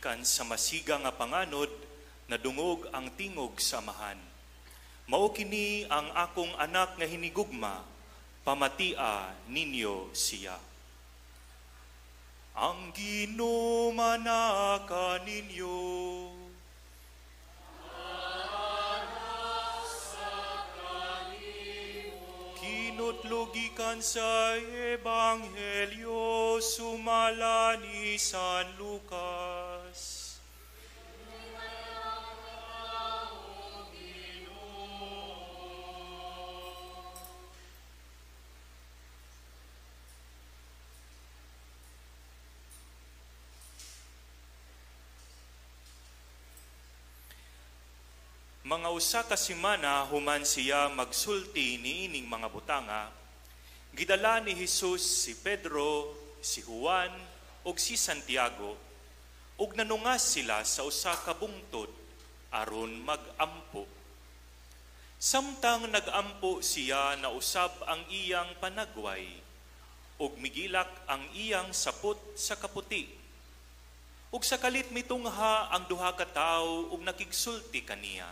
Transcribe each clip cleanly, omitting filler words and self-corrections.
gikan sa masiga nga panganod, nadungog ang tingog sa amahan. Mao kini ang akong anak nga hinigugma, pamatia ninyo siya. Ang Ginoo manaka ninyo. Kinutlugikan sa Ebanghelyo sumala ni San Lucas. Mga usa ka semana human siya magsulti niining mga butanga, gidala ni Jesus si Pedro, si Juan, ug si Santiago, ug nanungas sila sa usa ka bungtod aron mag-ampo. Samtang nag-ampo siya, nausab ang iyang panagway, ug migilak ang iyang sapot sa kaputi. Ug sa kalit mitungha ang duha ka tawo ug nakigsulti kaniya.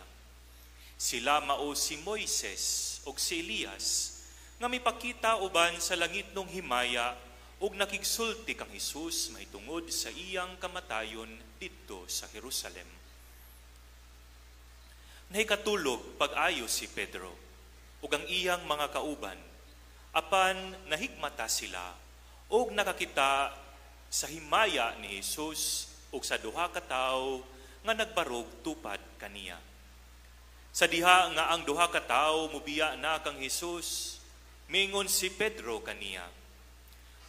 Sila mao si Moises ug si Elias nga mipakita uban sa langit nung himaya ug nakigsulti kang Hesus mahitungod sa iyang kamatayon didto sa Jerusalem. Nahikatulog pag-ayo si Pedro ug ang iyang mga kauban apan nahigmata sila ug nakakita sa himaya ni Hesus ug sa duha ka tawo nga nagbarog tupad kaniya. Sa diha nga ang duha ka tawo mubiya na kang Hesus, mingon si Pedro kaniya,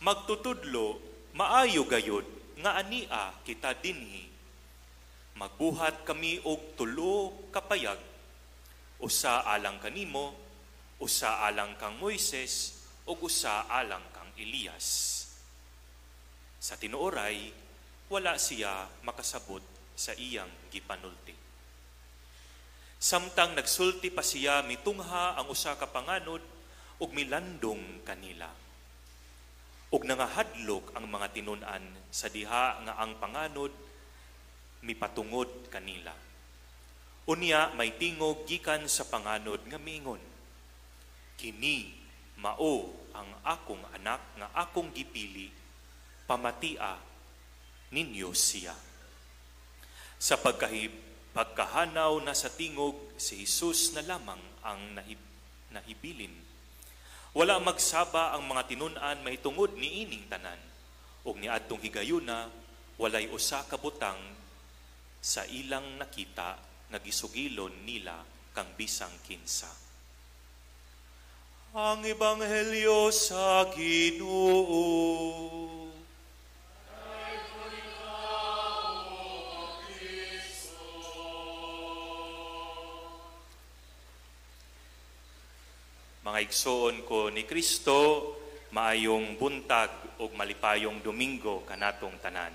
magtutudlo, maayo gayod, nga ania kita dinhi. Magbuhat kami og tulo kapayag, usa alang kanimo, usa alang kang Moises, ug usa alang kang Elias. Sa tinuoray, wala siya makasabot sa iyang gipanulti. Samtang nagsulti pa siya, mitungha ang usa ka panganod ug milandong kanila. Ug nangahadlok ang mga tinun-an sa diha nga ang panganod mipatungod kanila. Unya may tingog gikan sa panganod nga mingon, kini mao ang akong anak nga akong gipili, pamatia ninyo siya. Sa pagkahanaw na sa tingog, si Jesus na lamang ang nahibilin. Wala magsaba ang mga tinun-an mahitungod ni ining tanan, ug niadtong higayuna walay usa ka butang sa ilang nakita nga gisugilon nila kang bisang kinsa. Ang Ebanghelyo sa Ginoo. Mga igsoon ko ni Kristo, maayong buntag ug malipayong Domingo kanatong tanan.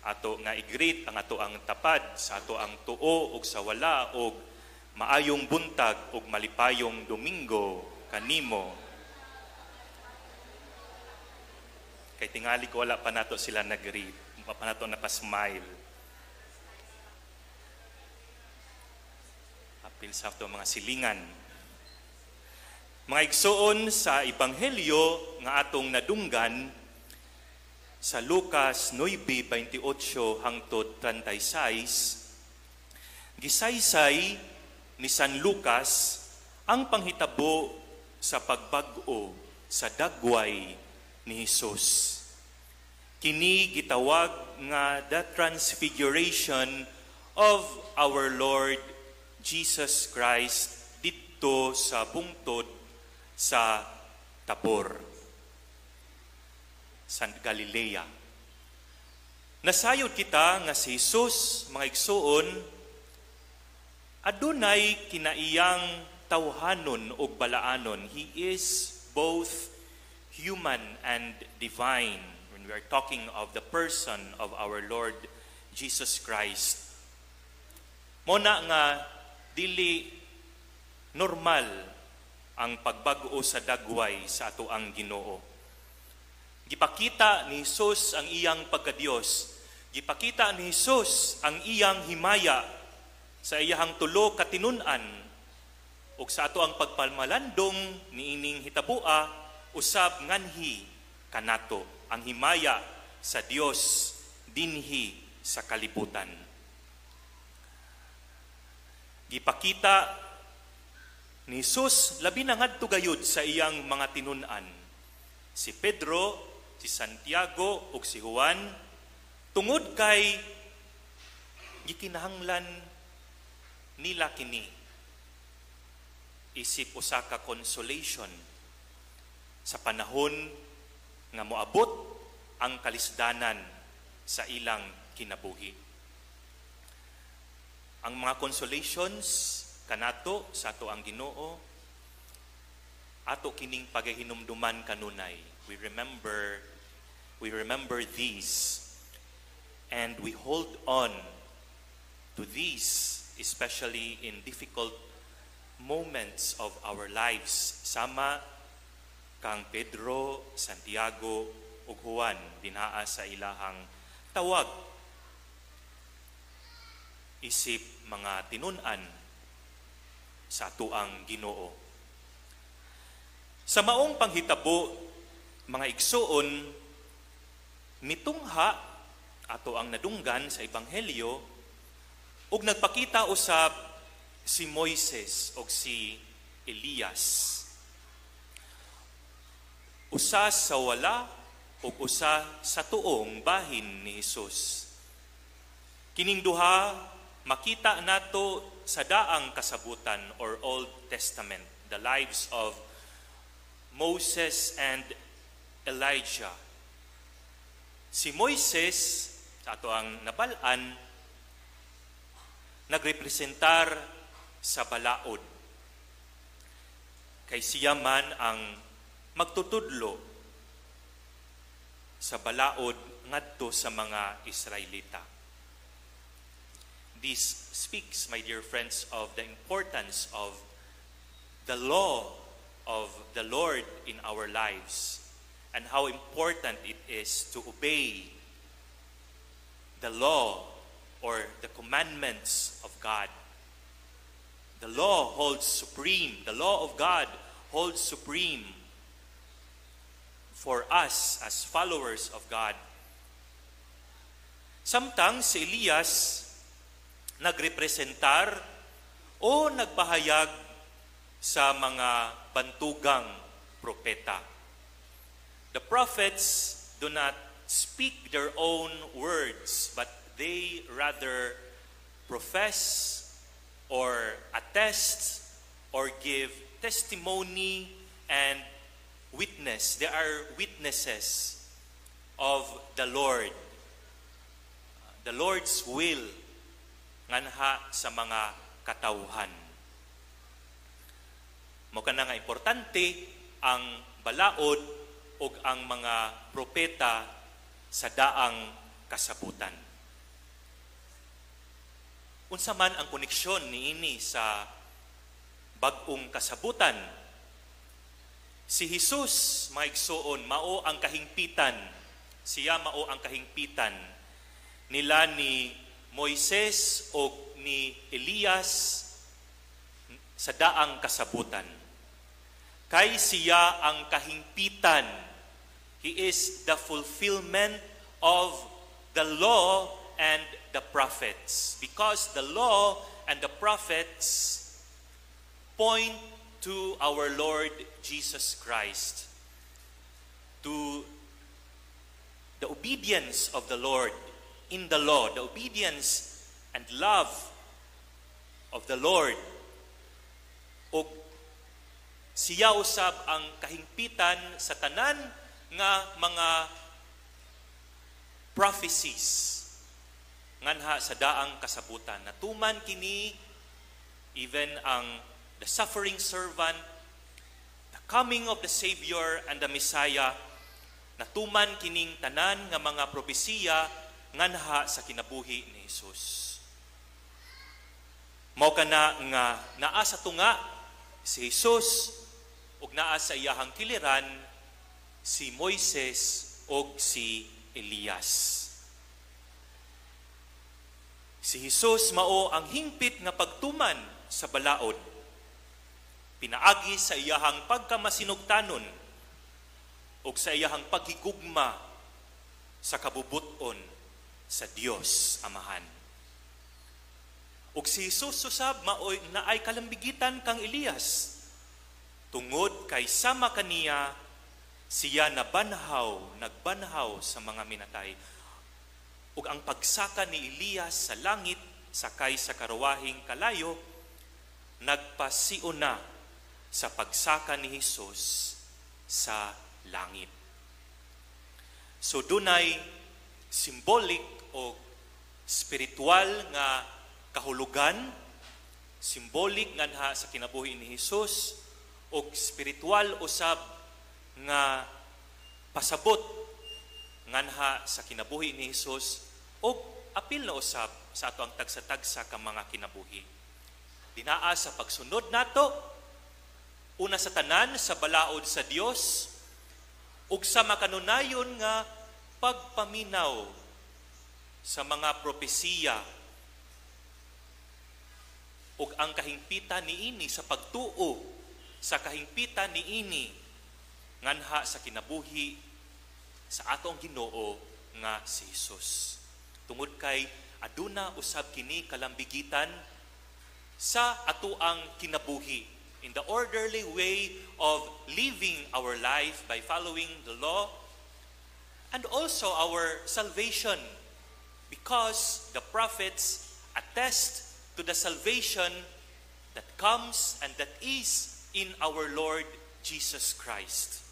Ato nga i-greet ang ato ang tapad sa ato ang tuo ug sa wala ug maayong buntag ug malipayong Domingo kanimo. Kay tingali ko wala pa nato sila nag-greet, pa nato napa-smile. Pilsa ito mga silingan. Mga igsoon sa Ebanghelyo nga atong nadunggan sa Lucas 9:28 hangtod 36, gisaysay ni San Lucas ang panghitabo sa pagbag-o sa dagway ni Hesus. Kini gitawag nga the transfiguration of our Lord Jesus Christ dito sa bungtod sa Tabor, sa Galilea. Nasayod kita nga si Jesus, mga igsoon, adunay kinaiyang tawhanon o balaanon. He is both human and divine when we are talking of the person of our Lord Jesus Christ. Muna nga dili normal ang pagbag-o sa dagway sa ato ang Ginoo. Gipakita ni Hesus ang iyang pagkadiyos. Gipakita ni Hesus ang iyang himaya sa iyang tulo katinunan ug sa ato ang pagpalmalandong niining hitabua usab nganhi kanato ang himaya sa Dios dinhi sa kalibutan. Gipakita ni Hesus labi na ngadto gayud sa iyang mga tinunan. Si Pedro, si Santiago ug si Juan tungod kay gikinahanglan nila kini isip usa ka consolation sa panahon nga moabot ang kalisdanan sa ilang kinabuhi. Ang mga consolations kanato sa ato ang Ginoo ato kining pagahinumduman kanunay. We remember these and we hold on to these, especially in difficult moments of our lives. Sama kang Pedro, Santiago ug Juan dinaa sa ilahang tawag isip mga tinunan sa ato ang Ginoo. Sa maong panghitabo, mga igsuon, mitungha ato ang nadunggan sa Ebanghelyo ug nagpakita usab si Moises ug si Elias. Usa sa wala ug usa sa tuong bahin ni Hesus. Kining duha makita nato sa daang kasabutan or Old Testament, the lives of Moses and Elijah. Si Moises, sa ato ang nabalaan, nagrepresentar sa balaod. Kay siya man ang magtutudlo sa balaod ngadto sa mga Israelita. This speaks, my dear friends, of the importance of the law of the Lord in our lives and how important it is to obey the law or the commandments of God. The law holds supreme. The law of God holds supreme for us as followers of God. Samtang si Elias nagrepresentar o nagpahayag sa mga bantugang propeta. The prophets do not speak their own words, but they rather profess or attest or give testimony and witness. They are witnesses of the Lord. The Lord's will nganha sa mga katawhan. Mao kana nga importante ang balaod ug ang mga propeta sa daang kasabutan. Unsa man ang koneksyon niini sa bag-ong kasabutan? Si Hesus, mga igsoon, mao ang kahingpitan. Siya mao ang kahingpitan nila ni Moises o ni Elias sa daang kasabutan. Kay siya ang kahingpitan. He is the fulfillment of the law and the prophets. Because the law and the prophets point to our Lord Jesus Christ, to the obedience of the Lord in the law, the obedience and love of the Lord. O siya usab ang kahingpitan sa tanan nga mga prophecies nganha sa daang kasabutan. Natuman kini even ang the suffering servant, the coming of the Savior and the Messiah, natuman kining tanan nga mga propesiya nganha sa kinabuhi ni Jesus. Mao kana nga naa sa tunga si Jesus ug naa sa iyahang kiliran si Moises o si Elias. Si Jesus mao ang hingpit nga pagtuman sa balaod. Pinaagi sa iyahang pagkamasinugtanon o sa iyahang paghigugma sa kabubuton sa Dios Amahan. Og si Jesus susab maoy naay kalambigitan kang Elias. Tungod kay sama kaniya siya nagbanhaw sa mga minatay. Ug ang pagsaka ni Elias sa langit sakay sa karawahing kalayo nagpasiuna sa pagsaka ni Jesus sa langit. So dunay symbolic o spiritual nga kahulugan, symbolic nganha sa kinabuhi ni Jesus o spiritual usab nga pasabot nganha sa kinabuhi ni Jesus o apil na usab sa ato ang tagsa-tagsa ka mga kinabuhi. Dinaa sa pagsunod nato, una sa tanan sa balaod sa Dios ug sa makanunayon nga pagpaminaw sa mga propesiya ug ang kahingpitan niini sa pagtuo sa kahingpitan niini nganha sa kinabuhi sa atong Ginoo nga si Jesus. Tungod kay aduna usab kini kalambigitan sa atoang kinabuhi in the orderly way of living our life by following the law and also our salvation, because the prophets attest to the salvation that comes and that is in our Lord Jesus Christ.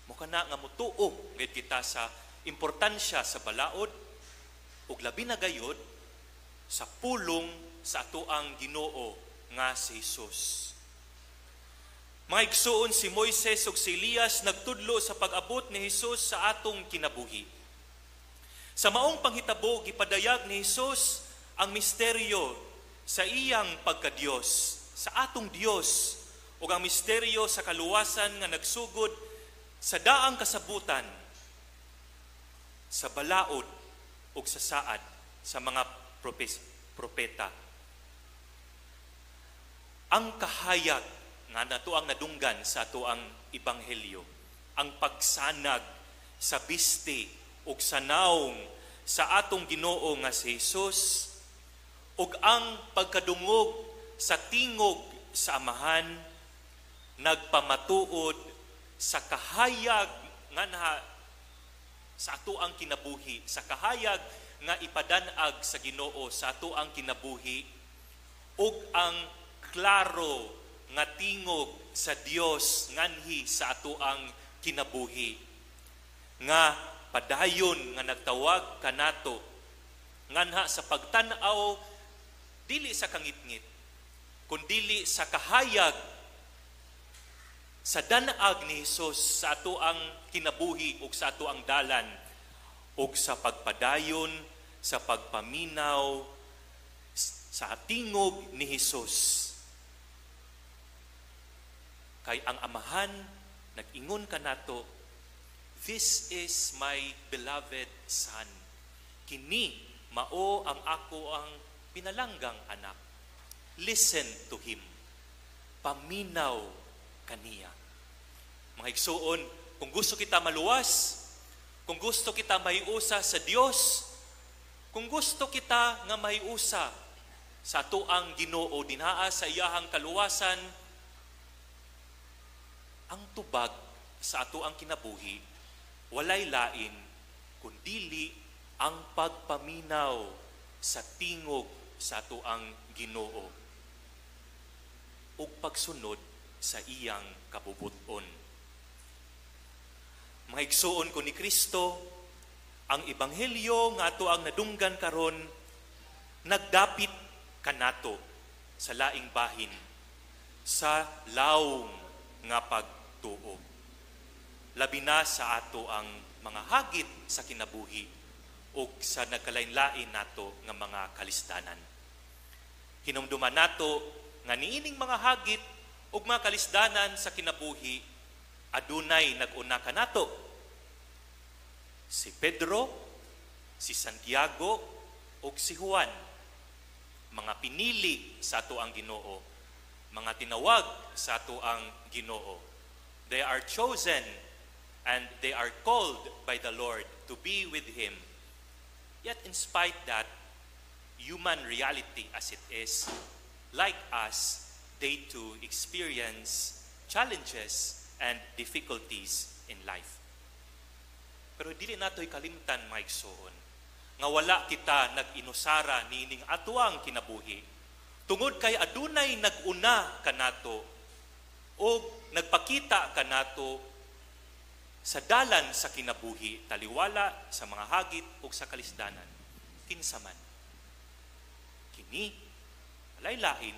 Mukha na nga mutuo ngayod kita sa importansya sa balaod ug labi na gayud sa pulong sa atoang Ginoo nga si Jesus. Mga igsuon, si Moises ug si Elias nagtudlo sa pag-abot ni Jesus sa atong kinabuhi. Sa maong panghitabo gipadayag ni Jesus ang misteryo sa iyang pagka-Dios, sa atong Dios, ug ang misteryo sa kaluwasan nga nagsugod sa daang kasabutan, sa balaod o sa saad sa mga propeta. Ang kahayag nga nato ang nadunggan sa ato ang ebanghelyo, ang pagsanag sa biste o sa naong sa atong Ginoo nga si Jesus ug ang pagkadungog sa tingog sa Amahan nagpamatuod sa kahayag nga sa ato ang kinabuhi, sa kahayag nga ipadanag sa Ginoo sa ato ang kinabuhi ug ang klaro nga tingog sa Dios nganhi sa ato ang kinabuhi nga padayon nga nagtawag kanato nganha sa pagtan-aw dili sa kangitngit kundi sa kahayag sa danag ni Jesus sa ato ang kinabuhi ug sa ato ang dalan ug sa pagpadayon sa pagpaminaw sa tingog ni Jesus. Kay ang Amahan nag-ingon kanato, "This is my beloved Son. Kini mao ang ako ang pinalanggang anak. Listen to him." Paminaw kaniya. Mga igsuon, kung gusto kita maluwas, kung gusto kita mahiusa sa Dios, kung gusto kita nga mahiusa sa atoang Ginoo dinhaa sa iyahang kaluwasan, ang tubag sa atoang kinabuhi walay lain kundili ang pagpaminaw sa tingog sa atoang Ginoo ug pagsunod sa iyang kabubuton. Mga igsuon ko ni Kristo, ang ebanghelyo nga ato ang nadunggan karon nagdapit kanato sa laing bahin sa lawom nga pagtuo. Labi na sa ato ang mga hagit sa kinabuhi o sa nagkalain-lain nato nga mga kalisdanan. Hinumduman nato nga niining mga hagit ug mga kalisdanan sa kinabuhi adunay nag-una kanato Si Pedro, si Santiago, o si Juan, mga pinili sa ato ang Ginoo, mga tinawag sa ato ang Ginoo. They are chosen and they are called by the Lord to be with Him. Yet in spite that, human reality as it is, like us, they too experience challenges and difficulties in life. Pero dili nato'y kalimtan, mga igsoon, nga wala kita nag-inusara nining atuang kinabuhi. Tungod kay adunay nag-una kanato o nagpakita kanato sa dalan sa kinabuhi, taliwala sa mga hagit o sa kalisdanan. Kinsa man. Kini, alay-lain,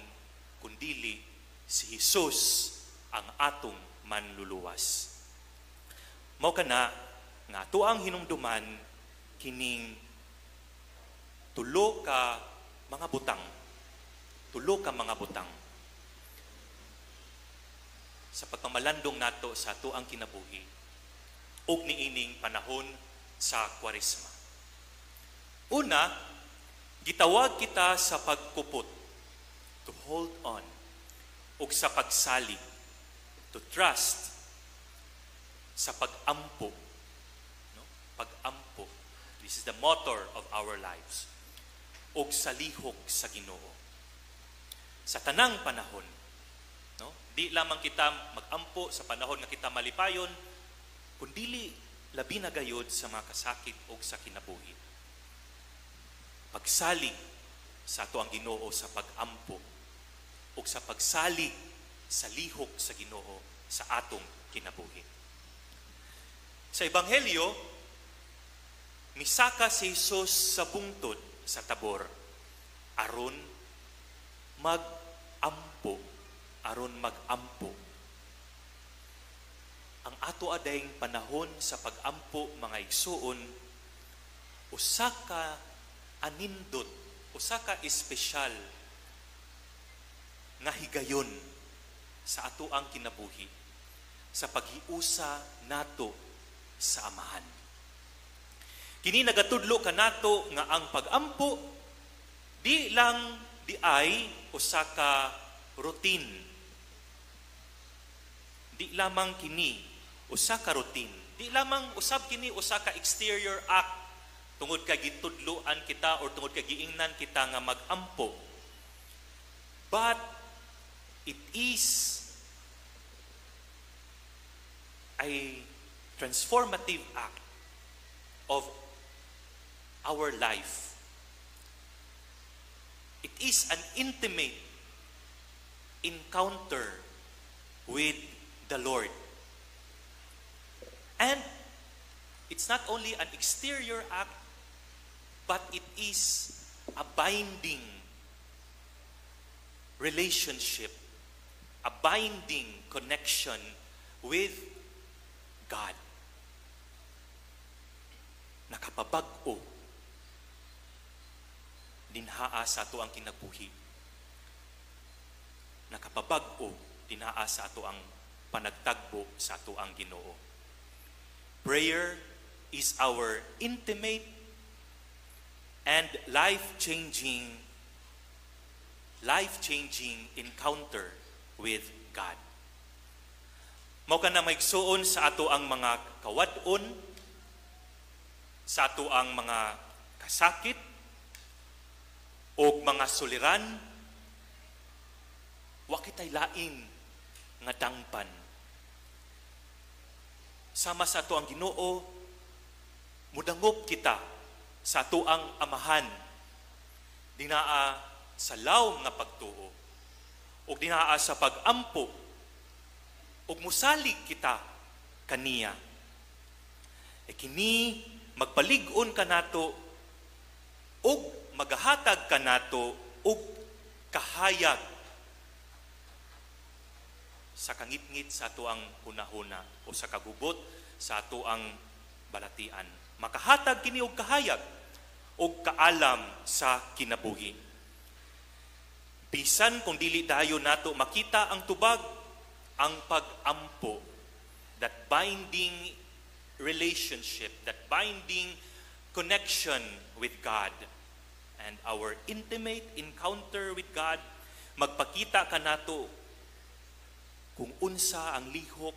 kundili si Jesus ang atong manluluwas. Mao kana nga tuang hinumduman kining tulo ka mga butang. Tulo ka mga butang. Sa pagpamalandong nato sa tuang kinabuhi ug niining panahon sa Kwaresma. Una, gitawag kita sa pagkupot, to hold on, ug sa pagsalig, to trust, sa pag-ampo. No? Pag-ampo. This is the motor of our lives. Ug sa lihok sa Ginoo. Sa tanang panahon, no? Di lamang kita mag-ampo sa panahon nga kita malipayon, kundili labi na gayod sa mga kasakit ug sa kinabuhi. Pagsalig sa ato ang Ginoo sa pag-ampo ug sa pagsalig sa lihok sa Ginoo sa atong kinabuhi. Sa Ebanghelyo, misaka si Jesus sa bungtod sa tabor aron mag-ampo, ang ato adayng panahon sa pag-ampo, mga igsuon, usa ka anindot, usa ka espesyal nga higayon sa ato ang kinabuhi sa paghiusa nato sa Amahan. Kini nagatudlo kanato nga ang pag-ampo di lang di ay usa ka routine. Di lamang kini usa ka routine. Di lamang usab kini usa ka exterior act tungod kay gitudloan kita or tungod kay giingnan kita nga mag-ampo. But it is a transformative act of our life. It is an intimate encounter with the Lord. And it's not only an exterior act, but it is a binding relationship, a binding connection with God. Nakapabag-o dinhaa sa ato ang kinabuhi. Nakapabag-o dinhaa sa ato ang panagtagbo sa ato ang Ginoo. Prayer is our intimate and life-changing encounter with God. Mao kana maigsuon sa ato ang mga kawad-on, sa ato ang mga kasakit o mga suliran, wa kitay laing nga dangpan. Sama sa ato ang Ginoo, mudangop kita sa ato ang Amahan, dinaa sa lawom nga pagtuo, o dinaa sa pag-ampo, o musalig kita kaniya. E kini magpalig-on ka nato ug magahatag ka nato ug kahayag sa kangit-ngit sa ato ang hunahuna o sa kagubot sa ato ang balatian. Makahatag kini og kahayag og kaalam sa kinabuhi. Bisan kung dili dayo nato makita ang tubag, ang pag-ampo, that binding relationship, that binding connection with God, and our intimate encounter with God, magpakita ka nato kung unsa ang lihok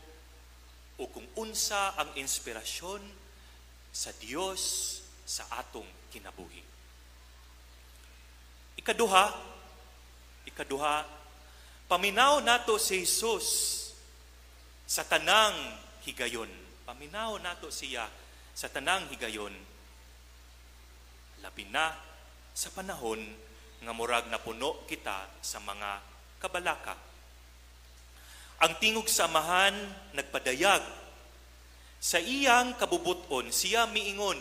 o kung unsa ang inspirasyon sa Dios sa atong kinabuhi. Ikaduha, paminaw nato si Jesus sa tanang higayon. Paminaw nato siya sa tanang higayon. Labi na sa panahon nga murag na puno kita sa mga kabalaka. Ang tingog samahan nagpadayag sa iyang kabubuton, siya miingon,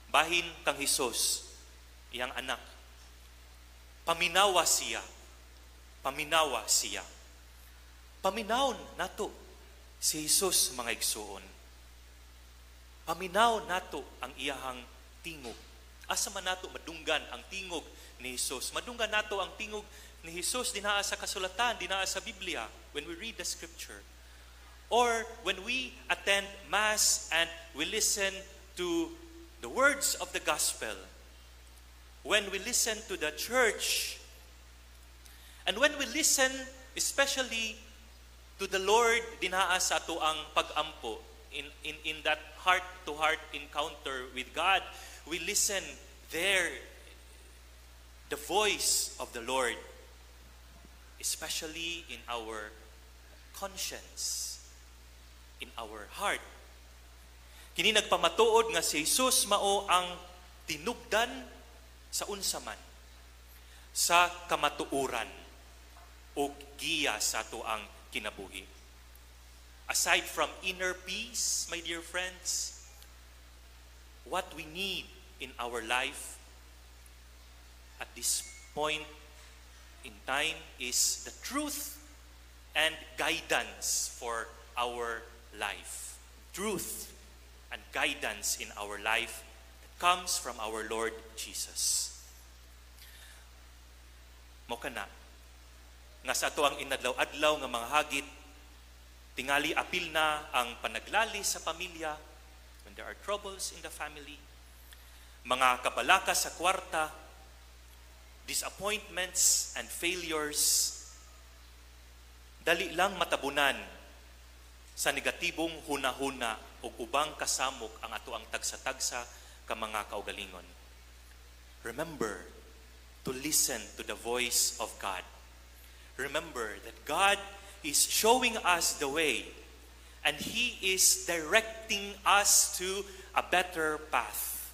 bahin kang Hesus, iyang anak. Paminawa siya. Paminawa siya. Paminawon nato si Hesus, mga igsuon. Paminaw nato ang iyahang tingog. Asa man nato madunggan ang tingog ni Hesus. Madunggan nato ang tingog ni Hesus dinaa sa kasulatan, dinaa sa Biblia when we read the scripture. Or when we attend Mass and we listen to the words of the gospel. When we listen to the church. And when we listen especially to the Lord dinaa sa ato ang pag-ampo in that heart-to-heart encounter with God, we listen there the voice of the Lord, especially in our conscience, in our heart. Kini nagpamatuod nga si Jesus mao ang tinubdan sa unsaman, sa kamatuuran o giya sa ato ang kinabuhi. Aside from inner peace, my dear friends, what we need in our life at this point in time is the truth and guidance for our life. Truth and guidance in our life that comes from our Lord Jesus. Mao kana nga sa ato ang inadlaw-adlaw nga mga hagit, tingali apil na ang panaglali sa pamilya when there are troubles in the family, mga kabalaka sa kwarta, disappointments and failures. Dali lang matabunan sa negatibong hunahuna o ubang kasamok ang ato ang tagsa-tagsa ka mga kaugalingon. Remember to listen to the voice of God. Remember that God is showing us the way and He is directing us to a better path.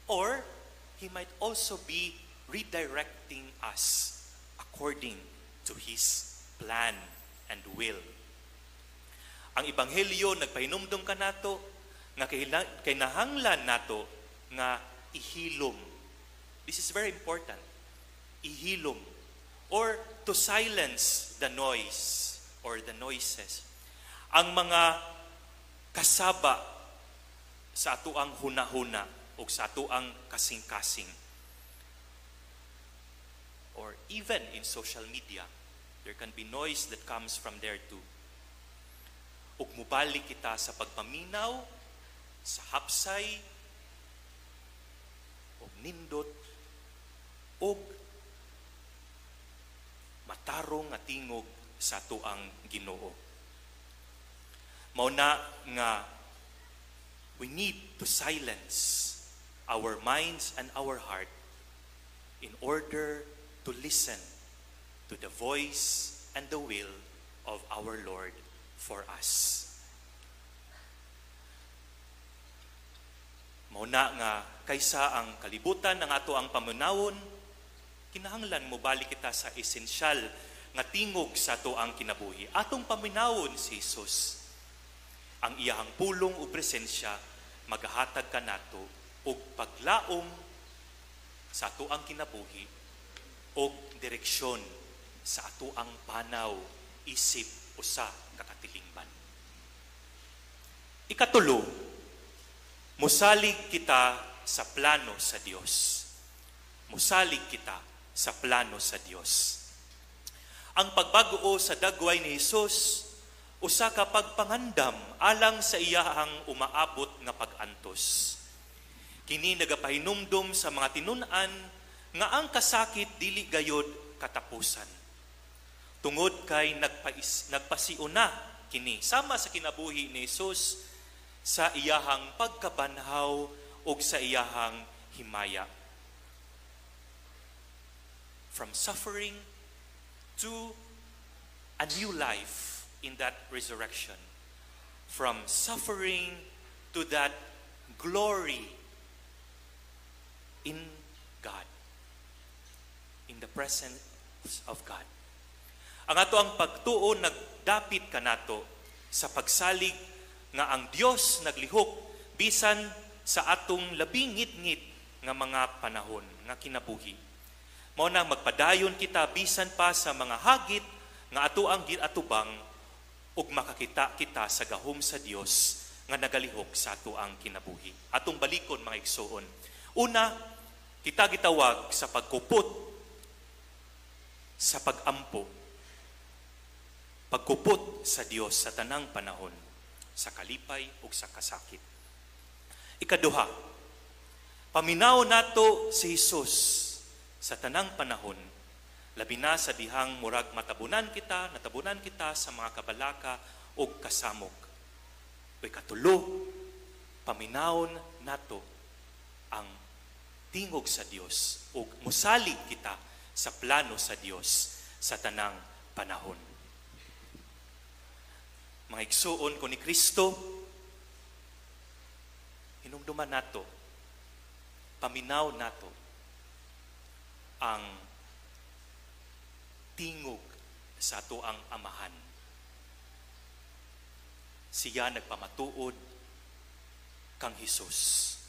Or He might also be redirecting us according to His plan and will. Ang Ebanghelyo nagpahinumdum ka nato nga kinahanglan nato nga ihilom. This is very important. Ihilom or to silence the noise or the noises. Ang mga kasaba sa atuang hunahuna o sa atuang kasing-kasing. Or even in social media, there can be noise that comes from there too. Ug mubalik kita sa pagpaminaw, sa hapsay, ug nindot, ug matarong nga tingog sa tuang Ginoo. Mao na nga we need to silence our minds and our heart in order to listen to the voice and the will of our Lord for us. Mao na nga kaysa ang kalibutan ng ato ang pamunawon, kinahanglan mo balik kita sa esensyal nga tingog sa ato ang kinabuhi. Atong pamunawon si Jesus. Ang iyahang pulong o presensya magahatag ka nato og paglaom sa ato ang kinabuhi og direksyon sa ato ang panaw, isip usa kakatilingban. Ikatulo, musalig kita sa plano sa Dios. Musalig kita sa plano sa Dios. Ang pagbaguo sa dagway ni Jesus usa ka pagpangandam alang sa iyahang umaabot nga pag-antos. Kini nagapahinumdum sa mga tinun-an nga ang kasakit dili gayod katapusan. Tungod kay nagpasiuna kini sama sa kinabuhi ni Jesus sa iyahang pagkabanhaw o sa iyahang himaya. From suffering to a new life in that resurrection. From suffering to that glory in God. In the presence of God. Ang ato ang pagtuo nagdapit kanato sa pagsalig nga ang Dios naglihok bisan sa atong labing ngit-ngit nga mga panahon nga kinabuhi. Mao nang magpadayon kita bisan pa sa mga hagit nga ato ang ginatubang ug makakita kita sa gahom sa Dios nga nagalihok sa ato ang kinabuhi. Atong balikon mga igsoon. Una, kita gitawag sa pagkupot sa pagampo. Pagkupot sa Dios sa tanang panahon, sa kalipay ug sa kasakit. Ikaduha, paminaw nato si Jesus sa tanang panahon, labi na sa dihang murag natabunan kita sa mga kabalaka o kasamok. O ikatulo, paminawon nato ang tingog sa Dios o musalig kita sa plano sa Dios sa tanang panahon. Mga igsuon ko ni Kristo, hinumduman nato, paminaw nato ang tingog sa ato ang amahan. Siya nagpamatuod kang Jesus.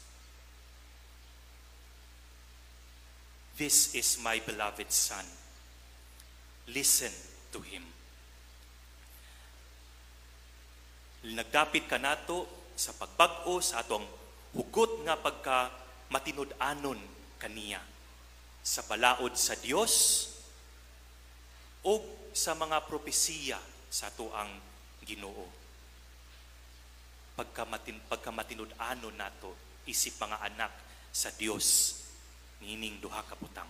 This is my beloved Son. Listen to Him. Nagdapit ka nato sa pagbag-o sa atong hugot nga pagka matinud-anon kaniya sa balaod sa Dios o sa mga propesiya sa ato ang Ginoo. Pagka matinud-anon nato isip mga anak sa Dios nining duha ka butang.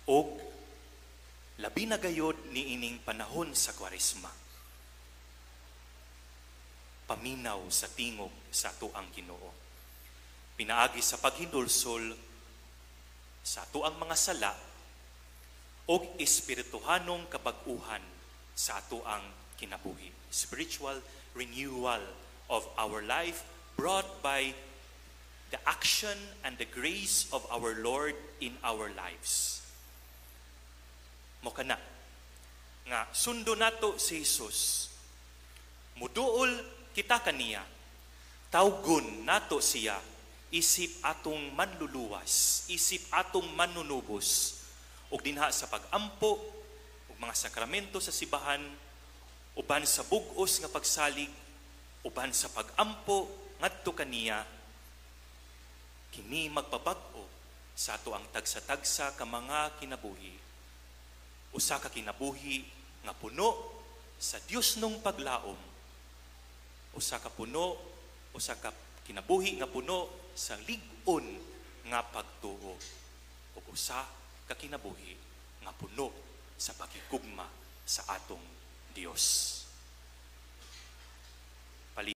O labi na gayod niining panahon sa Kwaresma. Paminaw sa tingog sa ato ang Ginoo. Pinaagi sa paghindulsol sa ato ang mga sala o espirituhanong kabag-uhan sa ato ang kinabuhi. Spiritual renewal of our life brought by the action and the grace of our Lord in our lives. Mo kana nga sundo nato si Jesus. Muduol kita kaniya, tawgon nato siya, isip atong manluluwas, isip atong manunubos, ug dinha sa pagampo, ug mga sakramento sa sibahan, uban sa bug-os nga pagsalig, uban sa pagampo, ngadto kaniya, kini magpabag-o sa ato ang tagsa-tagsa ka mga kinabuhi. Usa ka kinabuhi nga puno sa Dios nung paglaom, usa ka kinabuhi nga puno sa lig-on nga pagtuo ug usa ka kinabuhi nga puno sa pakigugma sa atong Dios.